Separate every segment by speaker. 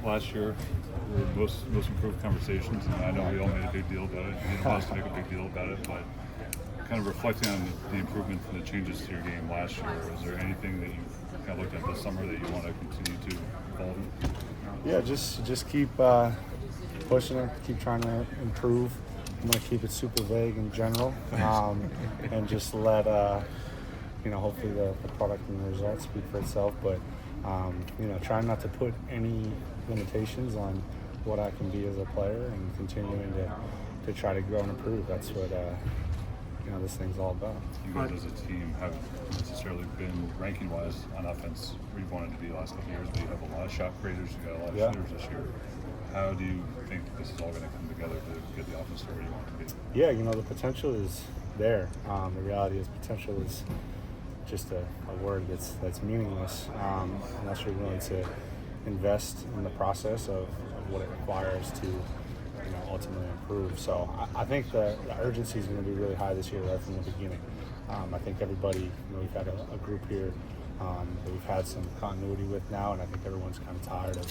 Speaker 1: last year were most improved conversations, and I know we all made a big deal about it. You didn't want us to make a big deal about it, but kind of reflecting on the improvements and the changes to your game last year, is there anything that you've kind of looked at this summer that you want to continue to evolve in?
Speaker 2: Yeah, just keep pushing it, keep trying to improve. I'm going to keep it super vague in general, and just let hopefully the product and the results speak for itself. But try not to put any limitations on what I can be as a player, and continuing to try to grow and improve. That's what this thing's all about.
Speaker 1: You guys as a team haven't necessarily been ranking-wise on offense where you wanted to be the last couple of years, but you have a lot of shot creators, you got a lot of shooters this year. How do you think this is all going to come together to get the offense to where you want it to be?
Speaker 2: Yeah, the potential is there. The reality is potential is just a word that's meaningless unless you're willing to invest in the process of what it requires to ultimately improve. So I think the urgency is going to be really high this year right from the beginning. I think everybody, we've had a group here that we've had some continuity with now, and I think everyone's kind of tired of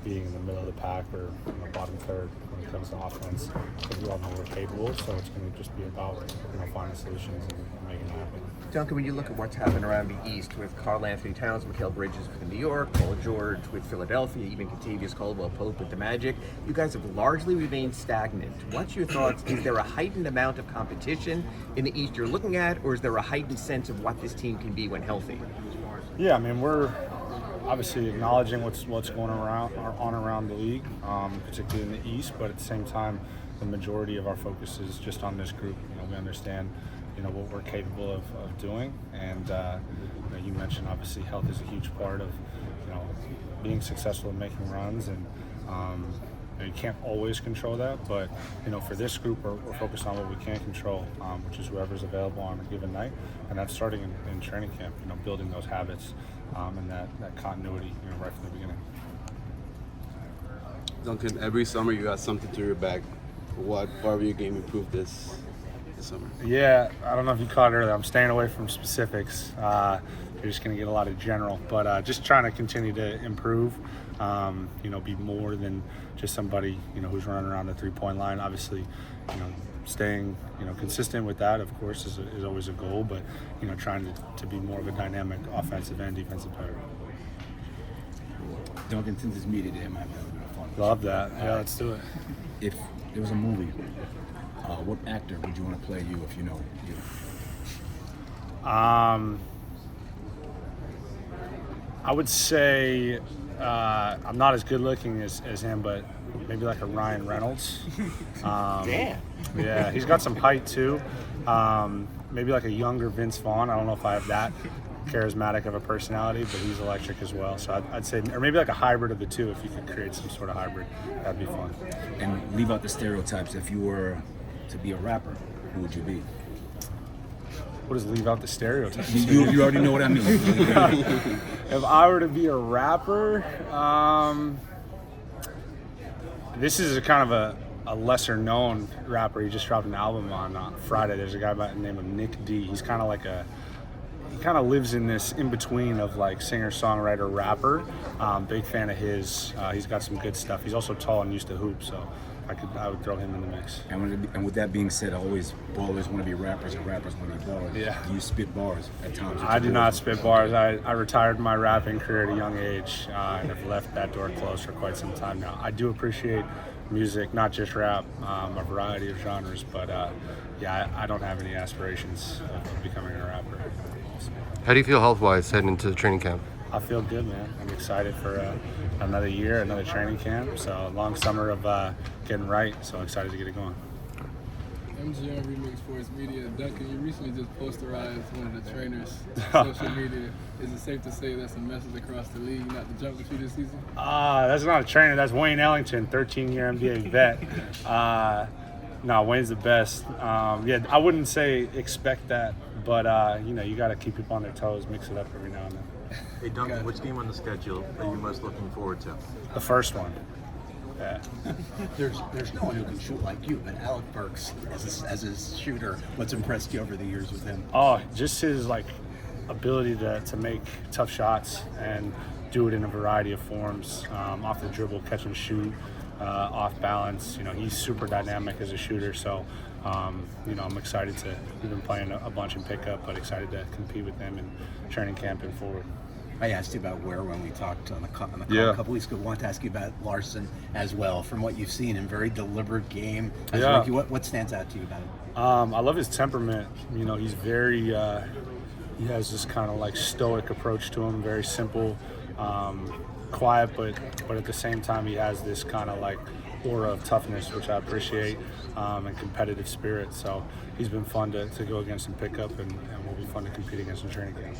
Speaker 2: being in the middle of the pack or bottom third when it comes to offense, because we all know we're capable. So it's going to just be about finding solutions and making it happen.
Speaker 3: Duncan, when you look at what's happened around the East with Karl Anthony Towns, Mikal Bridges with New York, Paul George with Philadelphia, even Kentavious Caldwell-Pope with the Magic, you guys have largely remained stagnant. What's your thoughts? Is there a heightened amount of competition in the East you're looking at, or is there a heightened sense of what this team can be when healthy?
Speaker 2: Yeah, we're obviously acknowledging what's going around the league, particularly in the East, but at the same time, the majority of our focus is just on this group. We understand what we're capable of doing, and you mentioned obviously health is a huge part of being successful in making runs, and you can't always control that, but for this group we're focused on what we can control, which is whoever's available on a given night, and that's starting in training camp, building those habits and that continuity right from the beginning.
Speaker 4: Duncan, every summer you got something to your back. What part of your game improved this summer?
Speaker 2: Yeah, I don't know if you caught it earlier. I'm staying away from specifics. You're just going to get a lot of general, but just trying to continue to improve. Be more than just somebody who's running around the three-point line. Obviously, staying consistent with that, of course, is always a goal. But trying to be more of a dynamic offensive and defensive player.
Speaker 5: Duncan, since it's media day, I might have a little bit of fun.
Speaker 2: Love that. Yeah, let's do it.
Speaker 5: If there was a movie, what actor would you want to play you if you know you?
Speaker 2: I would say I'm not as good looking as him, but maybe like a Ryan Reynolds.
Speaker 3: Damn.
Speaker 2: Yeah, he's got some height too. Maybe like a younger Vince Vaughn. I don't know if I have that charismatic of a personality, but he's electric as well. So I'd say, or maybe like a hybrid of the two. If you could create some sort of hybrid, that'd be fun.
Speaker 5: And leave out the stereotypes. If you were to be a rapper, who would you be?
Speaker 2: What does leave out the stereotypes?
Speaker 5: You already know what I mean.
Speaker 2: If I were to be a rapper, this is a kind of a lesser known rapper. He just dropped an album on Friday. There's a guy by the name of Nick D. He's kind of like he kind of lives in this in between of like singer, songwriter, rapper. Big fan of his. He's got some good stuff. He's also tall and used to hoop, so I would throw him in the mix.
Speaker 5: And with that being said, ballers want to be rappers and rappers want to be ballers.
Speaker 2: Yeah.
Speaker 5: Do you spit bars at times?
Speaker 2: I do not spit bars. I retired my rapping career at a young age and have left that door closed for quite some time now. I do appreciate music, not just rap, a variety of genres, but I don't have any aspirations of becoming a rapper.
Speaker 6: How do you feel health-wise heading into training camp?
Speaker 2: I feel good, man. I'm excited for another year, another training camp. So a long summer of getting right. So excited to get it going.
Speaker 7: MGM Remix Sports Media. Duncan, you recently just posterized one of the trainers' social media. Is it safe to say that's a message across the league not to jump with you this season?
Speaker 2: That's not a trainer. That's Wayne Ellington, 13-year NBA vet. No, Wayne's the best. I wouldn't say expect that, but you got to keep people on their toes, mix it up every now and then.
Speaker 8: Hey Duncan, which game on the schedule are you most looking forward to?
Speaker 2: The first one. Yeah.
Speaker 9: There's no one who can shoot like you, but Alec Burks, as a shooter, what's impressed you over the years with him?
Speaker 2: Oh, just his ability to make tough shots and do it in a variety of forms, off the dribble, catch and shoot, off balance. You know, he's super dynamic as a shooter. So, you know, I'm excited to. We've been playing a bunch in pickup, but excited to compete with him in training camp and forward.
Speaker 9: I asked you about Ware when we talked on the call
Speaker 2: Yeah.
Speaker 9: a couple weeks ago. I want to ask you about Larson as well. From what you've seen in very deliberate game as a
Speaker 2: Yeah.
Speaker 9: rookie, what stands out to you about him?
Speaker 2: I love his temperament. You know, he's very, he has this kind of like stoic approach to him, very simple, quiet, but at the same time, he has this kind of like aura of toughness, which I appreciate, and competitive spirit. So he's been fun to go against and pick up, and will be fun to compete against in training camp.